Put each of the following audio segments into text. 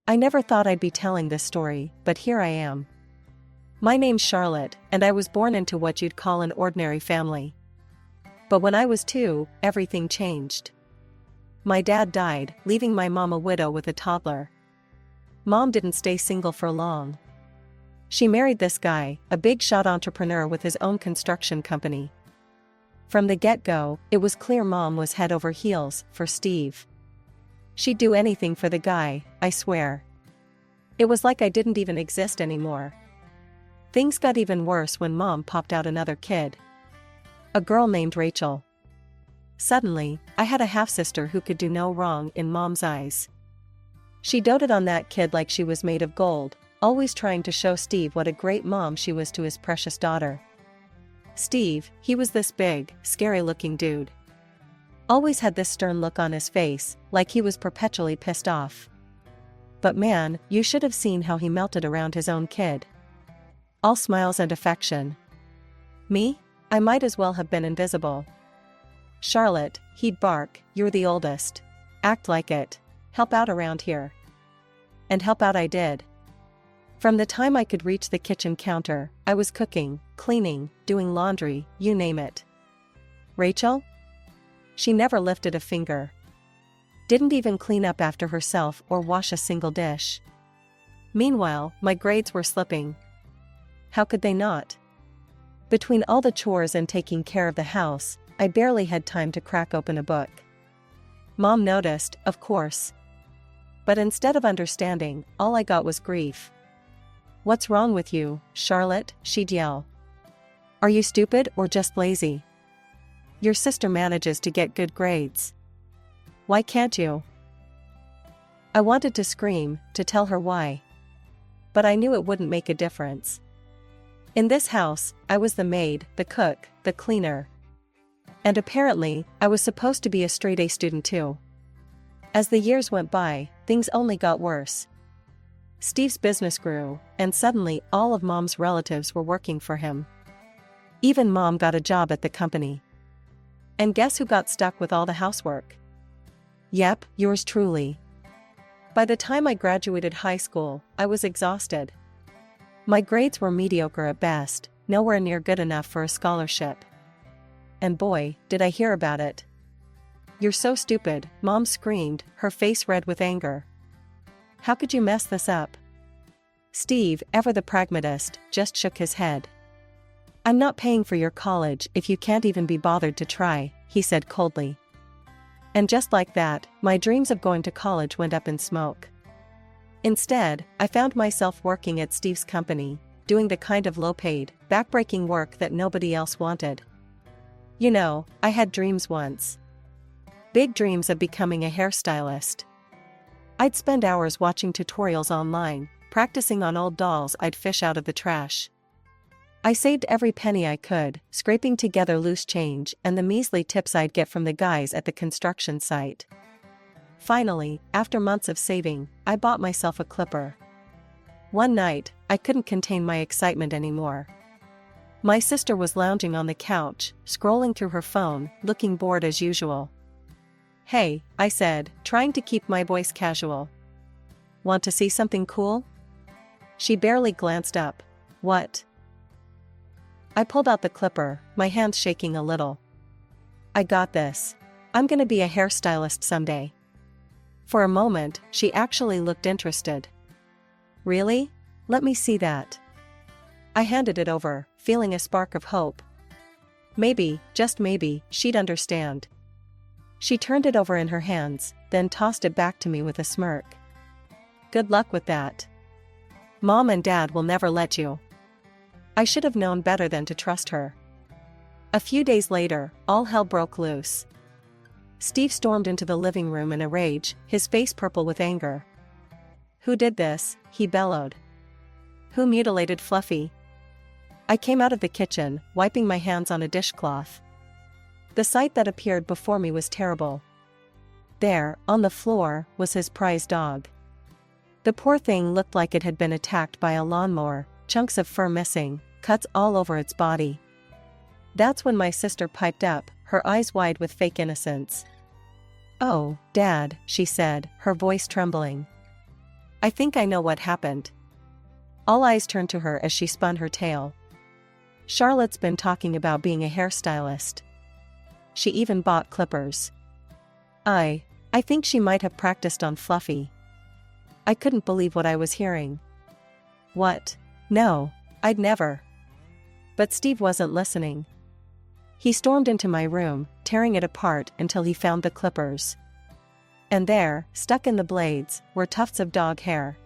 I never thought I'd be telling this story, but here I am. My name's Charlotte, and I was born into what you'd call an ordinary family. But when I was 2, everything changed. My dad died, leaving my mom a widow with a toddler. Mom didn't stay single for long. She married this guy, a big-shot entrepreneur with his own construction company. From the get-go, it was clear Mom was head over heels for Steve. She'd do anything for the guy, I swear. It was like I didn't even exist anymore. Things got even worse when Mom popped out another kid. A girl named Rachel. Suddenly, I had a half-sister who could do no wrong in Mom's eyes. She doted on that kid like she was made of gold, always trying to show Steve what a great mom she was to his precious daughter. Steve, he was this big, scary-looking dude. Always had this stern look on his face, like he was perpetually pissed off. But man, you should have seen how he melted around his own kid. All smiles and affection. Me? I might as well have been invisible. Charlotte, he'd bark, you're the oldest. Act like it. Help out around here. And help out I did. From the time I could reach the kitchen counter, I was cooking, cleaning, doing laundry, you name it. Rachel? She never lifted a finger. Didn't even clean up after herself or wash a single dish. Meanwhile, my grades were slipping. How could they not? Between all the chores and taking care of the house, I barely had time to crack open a book. Mom noticed, of course. But instead of understanding, all I got was grief. What's wrong with you, Charlotte? She'd yell. Are you stupid or just lazy? Your sister manages to get good grades. Why can't you? I wanted to scream, to tell her why. But I knew it wouldn't make a difference. In this house, I was the maid, the cook, the cleaner. And apparently, I was supposed to be a straight-A student too. As the years went by, things only got worse. Steve's business grew, and suddenly all of Mom's relatives were working for him. Even Mom got a job at the company. And guess who got stuck with all the housework? Yep, yours truly. By the time I graduated high school, I was exhausted. My grades were mediocre at best, nowhere near good enough for a scholarship. And boy, did I hear about it. You're so stupid, Mom screamed, her face red with anger. How could you mess this up? Steve, ever the pragmatist, just shook his head. I'm not paying for your college if you can't even be bothered to try, he said coldly. And just like that, my dreams of going to college went up in smoke. Instead, I found myself working at Steve's company, doing the kind of low-paid, back-breaking work that nobody else wanted. You know, I had dreams once. Big dreams of becoming a hairstylist. I'd spend hours watching tutorials online, practicing on old dolls I'd fish out of the trash. I saved every penny I could, scraping together loose change and the measly tips I'd get from the guys at the construction site. Finally, after months of saving, I bought myself a clipper. One night, I couldn't contain my excitement anymore. My sister was lounging on the couch, scrolling through her phone, looking bored as usual. Hey, I said, trying to keep my voice casual. Want to see something cool? She barely glanced up. What? I pulled out the clipper, my hands shaking a little. I got this. I'm gonna be a hairstylist someday. For a moment, she actually looked interested. Really? Let me see that. I handed it over, feeling a spark of hope. Maybe, just maybe, she'd understand. She turned it over in her hands, then tossed it back to me with a smirk. Good luck with that. Mom and Dad will never let you. I should have known better than to trust her. A few days later, all hell broke loose. Steve stormed into the living room in a rage, his face purple with anger. Who did this? He bellowed. Who mutilated Fluffy? I came out of the kitchen, wiping my hands on a dishcloth. The sight that appeared before me was terrible. There, on the floor, was his prized dog. The poor thing looked like it had been attacked by a lawnmower, chunks of fur missing, cuts all over its body. That's when my sister piped up, her eyes wide with fake innocence. Oh, Dad, she said, her voice trembling. I think I know what happened. All eyes turned to her as she spun her tale. Charlotte's been talking about being a hairstylist. She even bought clippers. I think she might have practiced on Fluffy. I couldn't believe what I was hearing. What? No, I'd never. But Steve wasn't listening. He stormed into my room, tearing it apart until he found the clippers. And there, stuck in the blades, were tufts of dog hair.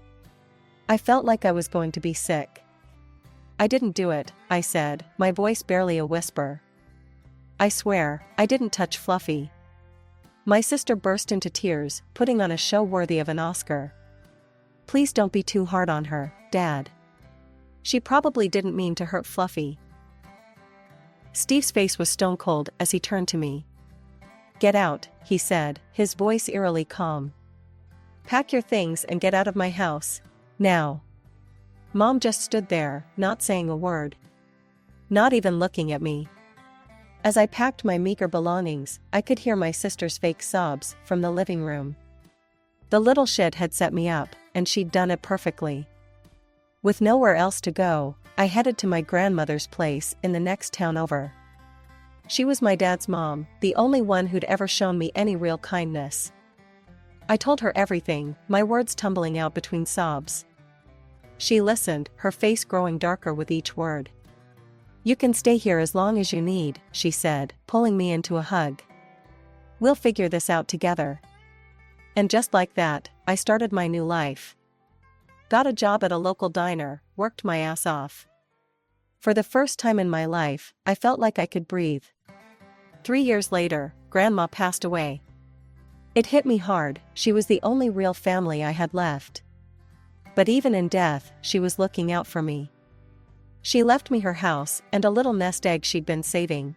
I felt like I was going to be sick. I didn't do it, I said, my voice barely a whisper. I swear, I didn't touch Fluffy. My sister burst into tears, putting on a show worthy of an Oscar. Please don't be too hard on her, Dad. She probably didn't mean to hurt Fluffy. Steve's face was stone cold as he turned to me. Get out, he said, his voice eerily calm. Pack your things and get out of my house, now. Mom just stood there, not saying a word. Not even looking at me. As I packed my meager belongings, I could hear my sister's fake sobs from the living room. The little shit had set me up, and she'd done it perfectly. With nowhere else to go, I headed to my grandmother's place in the next town over. She was my dad's mom, the only one who'd ever shown me any real kindness. I told her everything, my words tumbling out between sobs. She listened, her face growing darker with each word. You can stay here as long as you need, she said, pulling me into a hug. We'll figure this out together. And just like that, I started my new life. Got a job at a local diner, worked my ass off. For the first time in my life, I felt like I could breathe. 3 years later, Grandma passed away. It hit me hard, she was the only real family I had left. But even in death, she was looking out for me. She left me her house and a little nest egg she'd been saving.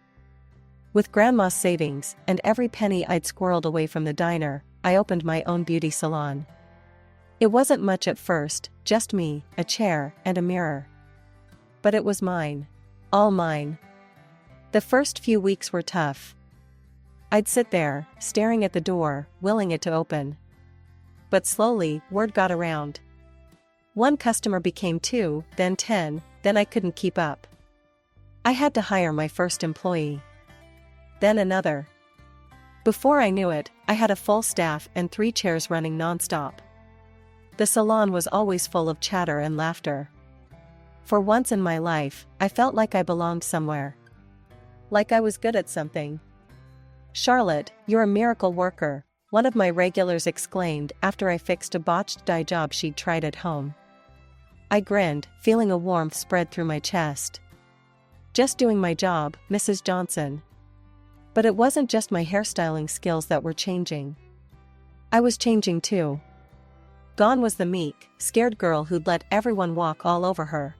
With Grandma's savings and every penny I'd squirreled away from the diner, I opened my own beauty salon. It wasn't much at first, just me, a chair, and a mirror. But it was mine. All mine. The first few weeks were tough. I'd sit there, staring at the door, willing it to open. But slowly, word got around. One customer became 2, then 10, then I couldn't keep up. I had to hire my first employee. Then another. Before I knew it, I had a full staff and 3 chairs running nonstop. The salon was always full of chatter and laughter. For once in my life, I felt like I belonged somewhere. Like I was good at something. Charlotte, you're a miracle worker, one of my regulars exclaimed after I fixed a botched dye job she'd tried at home. I grinned, feeling a warmth spread through my chest. Just doing my job, Mrs. Johnson. But it wasn't just my hairstyling skills that were changing. I was changing too. Gone was the meek, scared girl who'd let everyone walk all over her.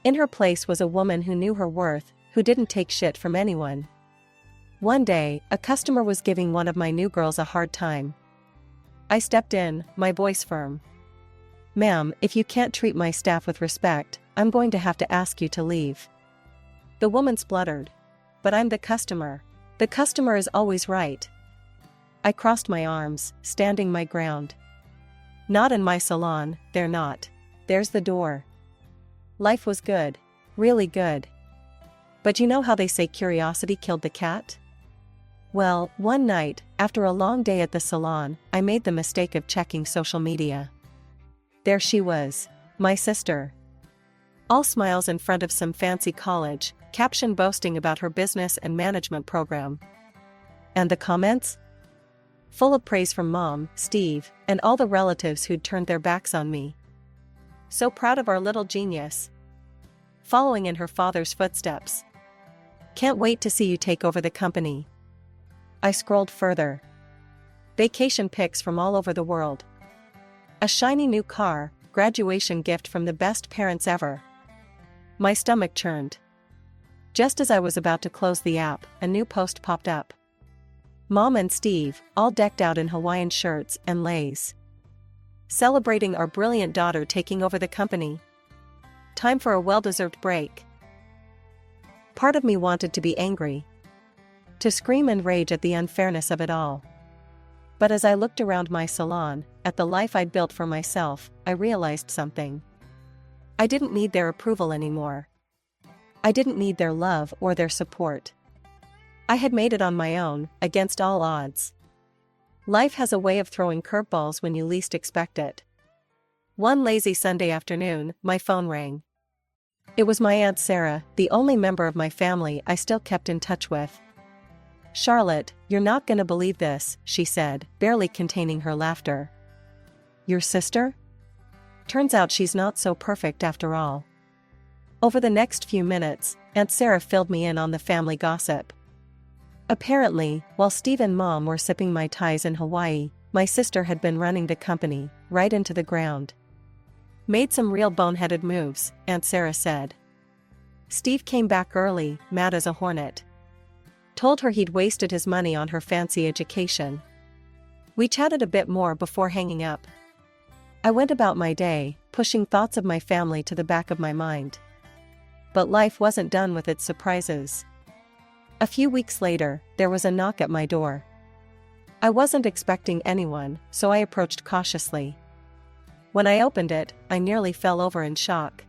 In her place was a woman who knew her worth, who didn't take shit from anyone. One day, a customer was giving one of my new girls a hard time. I stepped in, my voice firm. Ma'am, if you can't treat my staff with respect, I'm going to have to ask you to leave. The woman spluttered. But I'm the customer. The customer is always right. I crossed my arms, standing my ground. Not in my salon, they're not. There's the door. Life was good. Really good. But you know how they say curiosity killed the cat? Well, one night, after a long day at the salon, I made the mistake of checking social media. There she was, my sister. All smiles in front of some fancy college, caption boasting about her business and management program. And the comments? Full of praise from Mom, Steve, and all the relatives who'd turned their backs on me. So proud of our little genius. Following in her father's footsteps. Can't wait to see you take over the company. I scrolled further. Vacation pics from all over the world. A shiny new car, graduation gift from the best parents ever. My stomach churned. Just as I was about to close the app, a new post popped up. Mom and Steve, all decked out in Hawaiian shirts and leis. Celebrating our brilliant daughter taking over the company. Time for a well-deserved break. Part of me wanted to be angry. To scream and rage at the unfairness of it all. But as I looked around my salon, at the life I'd built for myself, I realized something. I didn't need their approval anymore. I didn't need their love or their support. I had made it on my own, against all odds. Life has a way of throwing curveballs when you least expect it. One lazy Sunday afternoon, my phone rang. It was my Aunt Sarah, the only member of my family I still kept in touch with. "Charlotte, you're not gonna believe this," she said, barely containing her laughter. "Your sister? Turns out she's not so perfect after all." Over the next few minutes, Aunt Sarah filled me in on the family gossip. Apparently, while Steve and Mom were sipping Mai Tais in Hawaii, my sister had been running the company, right into the ground. "Made some real boneheaded moves," Aunt Sarah said. "Steve came back early, mad as a hornet. Told her he'd wasted his money on her fancy education." We chatted a bit more before hanging up. I went about my day, pushing thoughts of my family to the back of my mind. But life wasn't done with its surprises. A few weeks later, there was a knock at my door. I wasn't expecting anyone, so I approached cautiously. When I opened it, I nearly fell over in shock.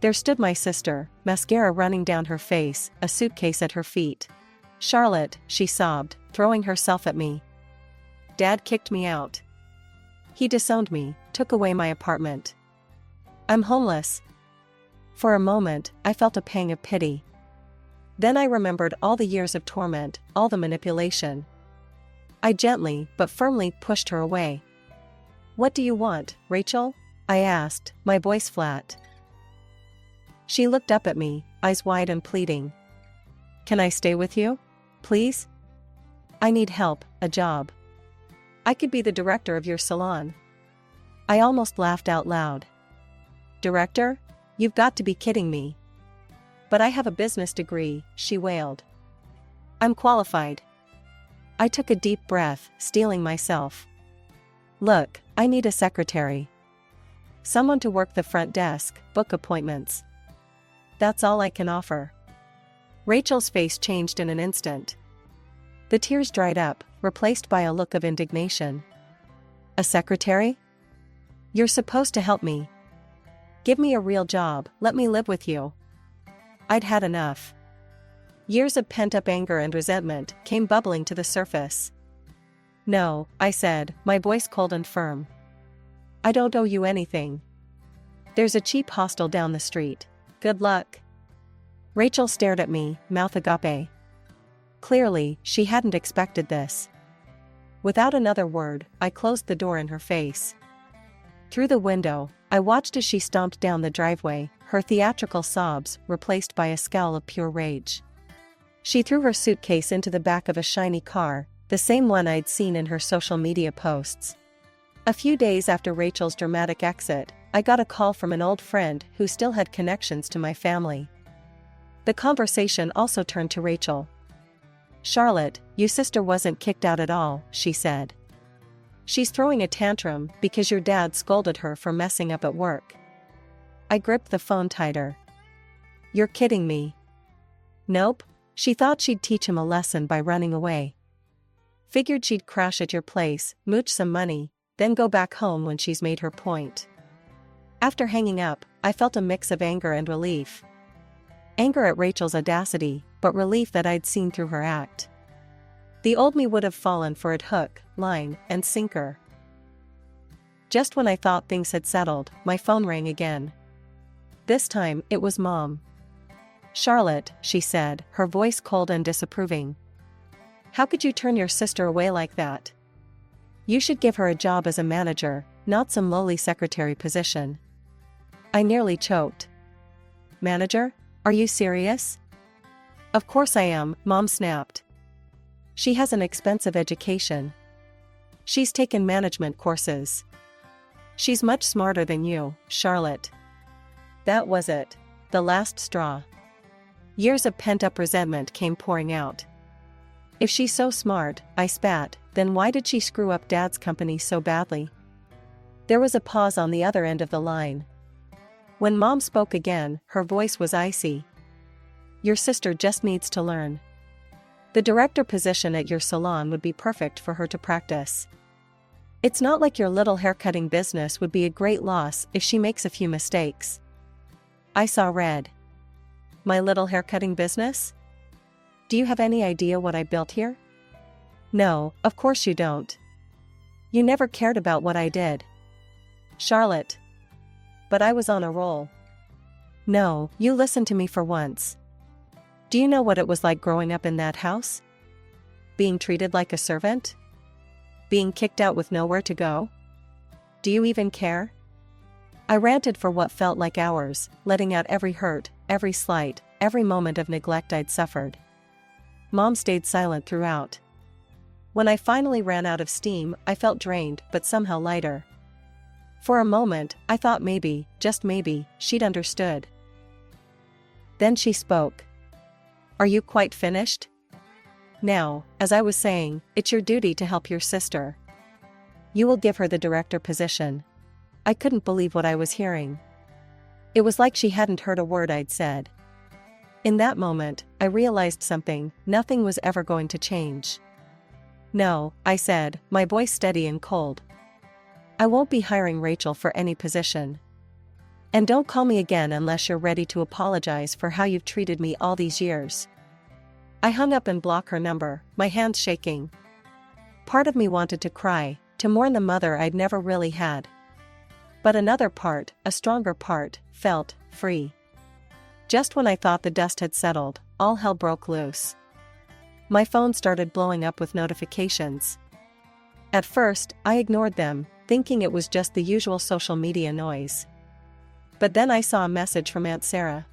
There stood my sister, mascara running down her face, a suitcase at her feet. "Charlotte," she sobbed, throwing herself at me. "Dad kicked me out. He disowned me, took away my apartment. I'm homeless." For a moment, I felt a pang of pity. Then I remembered all the years of torment, all the manipulation. I gently, but firmly, pushed her away. "What do you want, Rachel?" I asked, my voice flat. She looked up at me, eyes wide and pleading. "Can I stay with you? Please? I need help, a job. I could be the director of your salon." I almost laughed out loud. "Director? You've got to be kidding me." "But I have a business degree," she wailed. "I'm qualified." I took a deep breath, steeling myself. "Look, I need a secretary. Someone to work the front desk, book appointments. That's all I can offer." Rachel's face changed in an instant. The tears dried up, replaced by a look of indignation. "A secretary? You're supposed to help me. Give me a real job, let me live with you." I'd had enough. Years of pent-up anger and resentment came bubbling to the surface. "No," I said, my voice cold and firm. "I don't owe you anything. There's a cheap hostel down the street. Good luck." Rachel stared at me, mouth agape. Clearly, she hadn't expected this. Without another word, I closed the door in her face. Through the window, I watched as she stomped down the driveway, her theatrical sobs replaced by a scowl of pure rage. She threw her suitcase into the back of a shiny car, the same one I'd seen in her social media posts. A few days after Rachel's dramatic exit, I got a call from an old friend who still had connections to my family. The conversation also turned to Rachel. "Charlotte, your sister wasn't kicked out at all," she said. "She's throwing a tantrum because your dad scolded her for messing up at work." I gripped the phone tighter. "You're kidding me." "Nope. She thought she'd teach him a lesson by running away. Figured she'd crash at your place, mooch some money, then go back home when she's made her point." After hanging up, I felt a mix of anger and relief. Anger at Rachel's audacity, but relief that I'd seen through her act. The old me would have fallen for it hook, line, and sinker. Just when I thought things had settled, my phone rang again. This time, it was Mom. "Charlotte," she said, her voice cold and disapproving. "How could you turn your sister away like that? You should give her a job as a manager, not some lowly secretary position." I nearly choked. "Manager? Are you serious?" "Of course I am," Mom snapped. "She has an expensive education. She's taken management courses. She's much smarter than you, Charlotte." That was it. The last straw. Years of pent-up resentment came pouring out. If she's so smart, I spat, then why did she screw up Dad's company so badly? There was a pause on the other end of the line. When Mom spoke again, her voice was icy. "Your sister just needs to learn. The director position at your salon would be perfect for her to practice. It's not like your little haircutting business would be a great loss if she makes a few mistakes. I saw red. My little haircutting business? Do you have any idea what I built here? No, of course you don't. You never cared about what I did. Charlotte. But I was on a roll. No, you listen to me for once. Do you know what it was like growing up in that house? Being treated like a servant? Being kicked out with nowhere to go? Do you even care? I ranted for what felt like hours, letting out every hurt, every slight, every moment of neglect I'd suffered. Mom stayed silent throughout. When I finally ran out of steam, I felt drained but somehow lighter. For a moment, I thought maybe, just maybe, she'd understood. Then she spoke. Are you quite finished? Now, as I was saying, it's your duty to help your sister. You will give her the director position. I couldn't believe what I was hearing. It was like she hadn't heard a word I'd said. In that moment, I realized something: nothing was ever going to change. No, I said, my voice steady and cold. I won't be hiring Rachel for any position. And don't call me again unless you're ready to apologize for how you've treated me all these years. I hung up and blocked her number, my hands shaking. Part of me wanted to cry, to mourn the mother I'd never really had. But another part, a stronger part, felt free. Just when I thought the dust had settled, all hell broke loose. My phone started blowing up with notifications. At first, I ignored them, thinking it was just the usual social media noise. But then I saw a message from Aunt Sarah.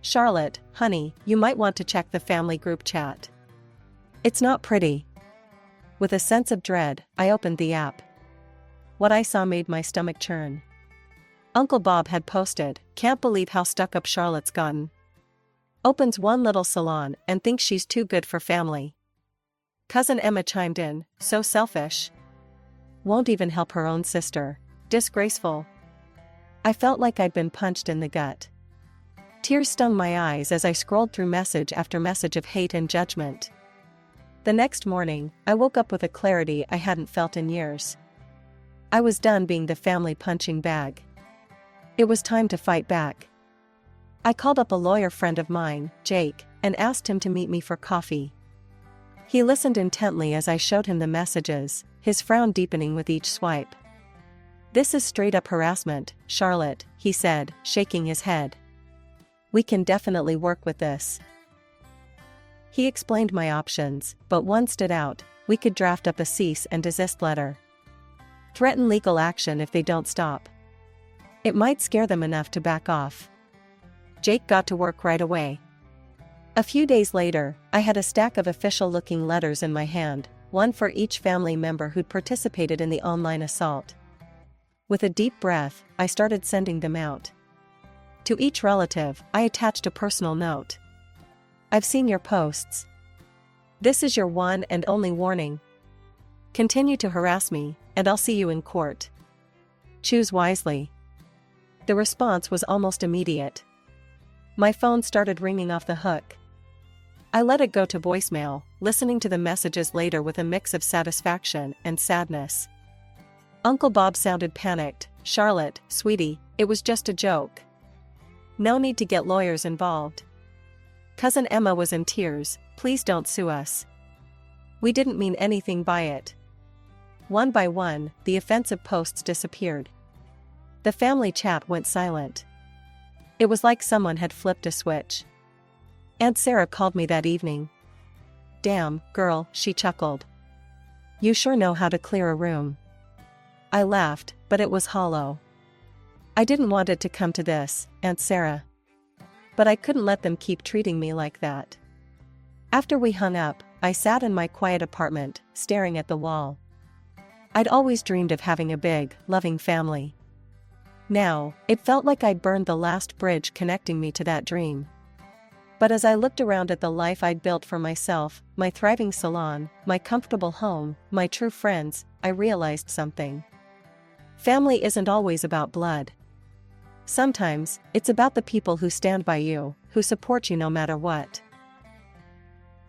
Charlotte, honey, you might want to check the family group chat. It's not pretty. With a sense of dread, I opened the app. What I saw made my stomach churn. Uncle Bob had posted, "Can't believe how stuck up Charlotte's gotten. Opens one little salon and thinks she's too good for family." Cousin Emma chimed in, "So selfish. Won't even help her own sister. Disgraceful." I felt like I'd been punched in the gut. Tears stung my eyes as I scrolled through message after message of hate and judgment. The next morning, I woke up with a clarity I hadn't felt in years. I was done being the family punching bag. It was time to fight back. I called up a lawyer friend of mine, Jake, and asked him to meet me for coffee. He listened intently as I showed him the messages, his frown deepening with each swipe. "This is straight-up harassment, Charlotte," he said, shaking his head. "We can definitely work with this." He explained my options, but one stood out: we could draft up a cease and desist letter. Threaten legal action if they don't stop. It might scare them enough to back off. Jake got to work right away. A few days later, I had a stack of official-looking letters in my hand, one for each family member who'd participated in the online assault. With a deep breath, I started sending them out. To each relative, I attached a personal note. "I've seen your posts. This is your one and only warning. Continue to harass me, and I'll see you in court. Choose wisely." The response was almost immediate. My phone started ringing off the hook. I let it go to voicemail, listening to the messages later with a mix of satisfaction and sadness. Uncle Bob sounded panicked. "Charlotte, sweetie, it was just a joke. No need to get lawyers involved." Cousin Emma was in tears. "Please don't sue us. We didn't mean anything by it." One by one, the offensive posts disappeared. The family chat went silent. It was like someone had flipped a switch. Aunt Sarah called me that evening. "Damn, girl," she chuckled. "You sure know how to clear a room." I laughed, but it was hollow. "I didn't want it to come to this, Aunt Sarah. But I couldn't let them keep treating me like that." After we hung up, I sat in my quiet apartment, staring at the wall. I'd always dreamed of having a big, loving family. Now, it felt like I'd burned the last bridge connecting me to that dream. But as I looked around at the life I'd built for myself, my thriving salon, my comfortable home, my true friends, I realized something. Family isn't always about blood. Sometimes, it's about the people who stand by you, who support you no matter what.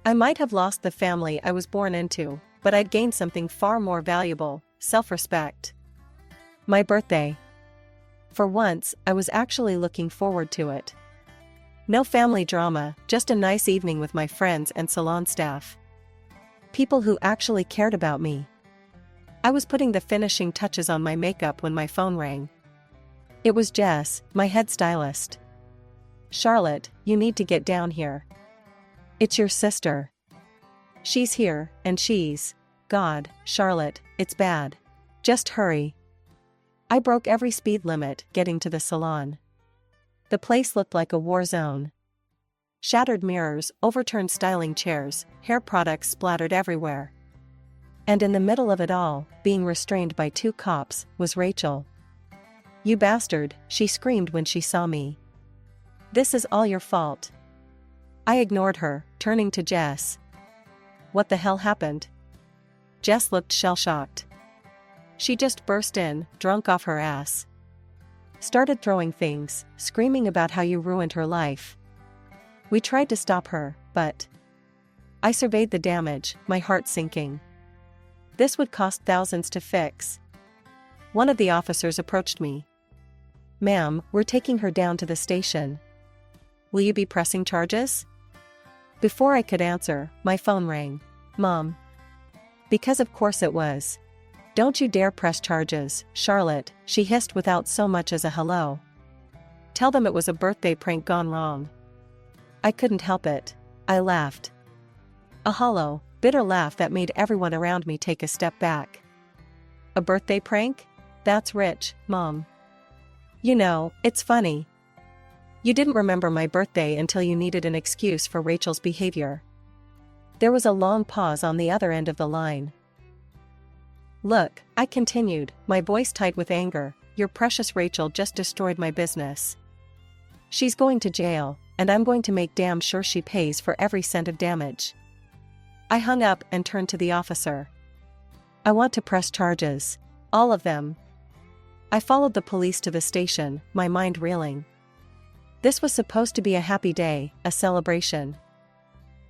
I might have lost the family I was born into, but I'd gained something far more valuable: self-respect. My birthday. For once, I was actually looking forward to it. No family drama, just a nice evening with my friends and salon staff. People who actually cared about me. I was putting the finishing touches on my makeup when my phone rang. It was Jess, my head stylist. "Charlotte, you need to get down here. It's your sister. She's here, and God, Charlotte, it's bad. Just hurry." I broke every speed limit getting to the salon. The place looked like a war zone. Shattered mirrors, overturned styling chairs, hair products splattered everywhere. And in the middle of it all, being restrained by 2 cops, was Rachel. "You bastard," she screamed when she saw me. "This is all your fault." I ignored her, turning to Jess. "What the hell happened?" Jess looked shell-shocked. She just burst in, drunk off her ass. Started throwing things, screaming about how you ruined her life. We tried to stop her, but I surveyed the damage, my heart sinking. This would cost thousands to fix. One of the officers approached me. "Ma'am, we're taking her down to the station. Will you be pressing charges?" Before I could answer, my phone rang. "Mom." Because of course it was. "Don't you dare press charges, Charlotte," she hissed without so much as a hello. "Tell them it was a birthday prank gone wrong." I couldn't help it. I laughed. A hollow, bitter laugh that made everyone around me take a step back. "A birthday prank? That's rich, Mom. You know, it's funny. You didn't remember my birthday until you needed an excuse for Rachel's behavior." There was a long pause on the other end of the line. "Look," I continued, my voice tight with anger, "your precious Rachel just destroyed my business. She's going to jail, and I'm going to make damn sure she pays for every cent of damage." I hung up and turned to the officer. "I want to press charges. All of them." I followed the police to the station, my mind reeling. This was supposed to be a happy day, a celebration.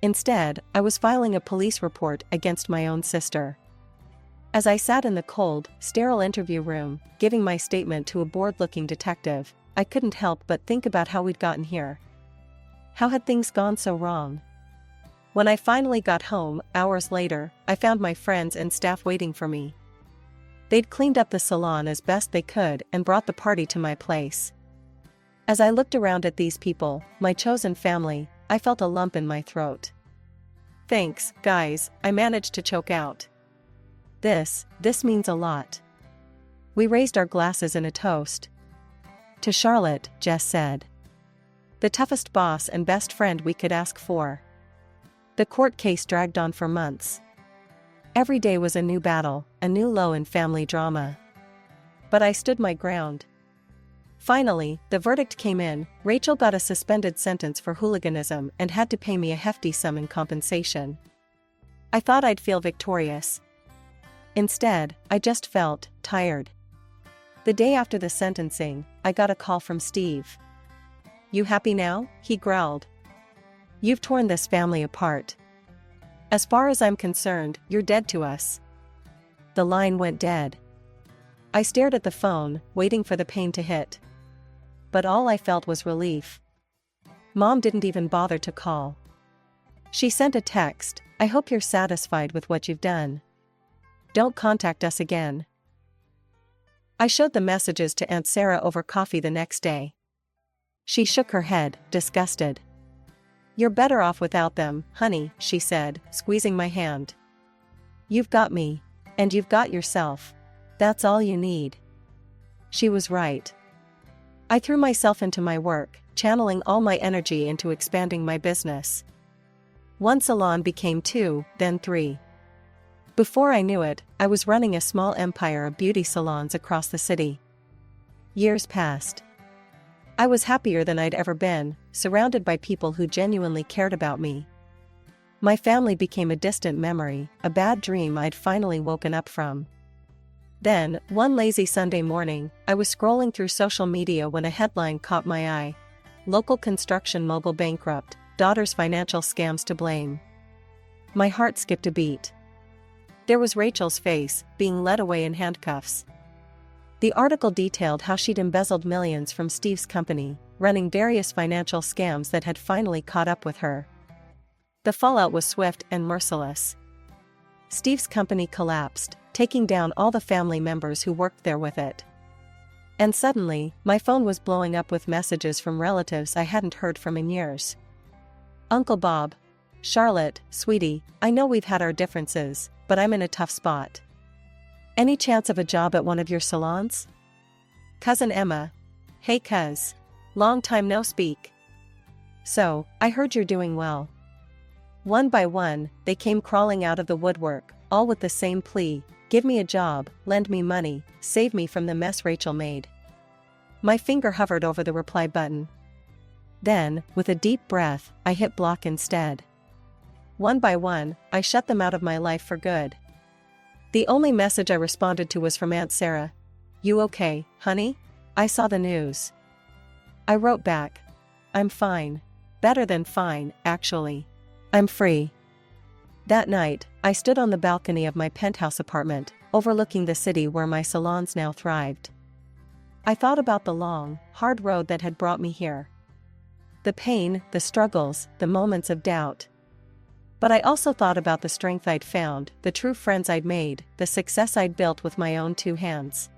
Instead, I was filing a police report against my own sister. As I sat in the cold, sterile interview room, giving my statement to a bored-looking detective, I couldn't help but think about how we'd gotten here. How had things gone so wrong? When I finally got home, hours later, I found my friends and staff waiting for me. They'd cleaned up the salon as best they could and brought the party to my place. As I looked around at these people, my chosen family, I felt a lump in my throat. "Thanks, guys," I managed to choke out. This means a lot." We raised our glasses in a toast. "To Charlotte," Jess said. "The toughest boss and best friend we could ask for." The court case dragged on for months. Every day was a new battle, a new low in family drama. But I stood my ground. Finally, the verdict came in. Rachel got a suspended sentence for hooliganism and had to pay me a hefty sum in compensation. I thought I'd feel victorious. Instead, I just felt tired. The day after the sentencing, I got a call from Steve. "You happy now?" he growled. "You've torn this family apart. As far as I'm concerned, you're dead to us." The line went dead. I stared at the phone, waiting for the pain to hit. But all I felt was relief. Mom didn't even bother to call. She sent a text, "I hope you're satisfied with what you've done. Don't contact us again." I showed the messages to Aunt Sarah over coffee the next day. She shook her head, disgusted. "You're better off without them, honey," she said, squeezing my hand. "You've got me. And you've got yourself. That's all you need." She was right. I threw myself into my work, channeling all my energy into expanding my business. One salon became 2, then 3. Before I knew it, I was running a small empire of beauty salons across the city. Years passed. I was happier than I'd ever been, surrounded by people who genuinely cared about me. My family became a distant memory, a bad dream I'd finally woken up from. Then, one lazy Sunday morning, I was scrolling through social media when a headline caught my eye. "Local construction mogul bankrupt, daughter's financial scams to blame." My heart skipped a beat. There was Rachel's face, being led away in handcuffs. The article detailed how she'd embezzled millions from Steve's company, running various financial scams that had finally caught up with her. The fallout was swift and merciless. Steve's company collapsed, taking down all the family members who worked there with it. And suddenly, my phone was blowing up with messages from relatives I hadn't heard from in years. "Uncle Bob. Charlotte, sweetie, I know we've had our differences, but I'm in a tough spot. Any chance of a job at one of your salons? Cousin Emma. Hey cuz. Long time no speak. So, I heard you're doing well." One by one, they came crawling out of the woodwork, all with the same plea: give me a job, lend me money, save me from the mess Rachel made. My finger hovered over the reply button. Then, with a deep breath, I hit block instead. One by one, I shut them out of my life for good. The only message I responded to was from Aunt Sarah. "You okay, honey? I saw the news." I wrote back. "I'm fine. Better than fine, actually. I'm free." That night, I stood on the balcony of my penthouse apartment, overlooking the city where my salons now thrived. I thought about the long, hard road that had brought me here. The pain, the struggles, the moments of doubt. But I also thought about the strength I'd found, the true friends I'd made, the success I'd built with my own two hands.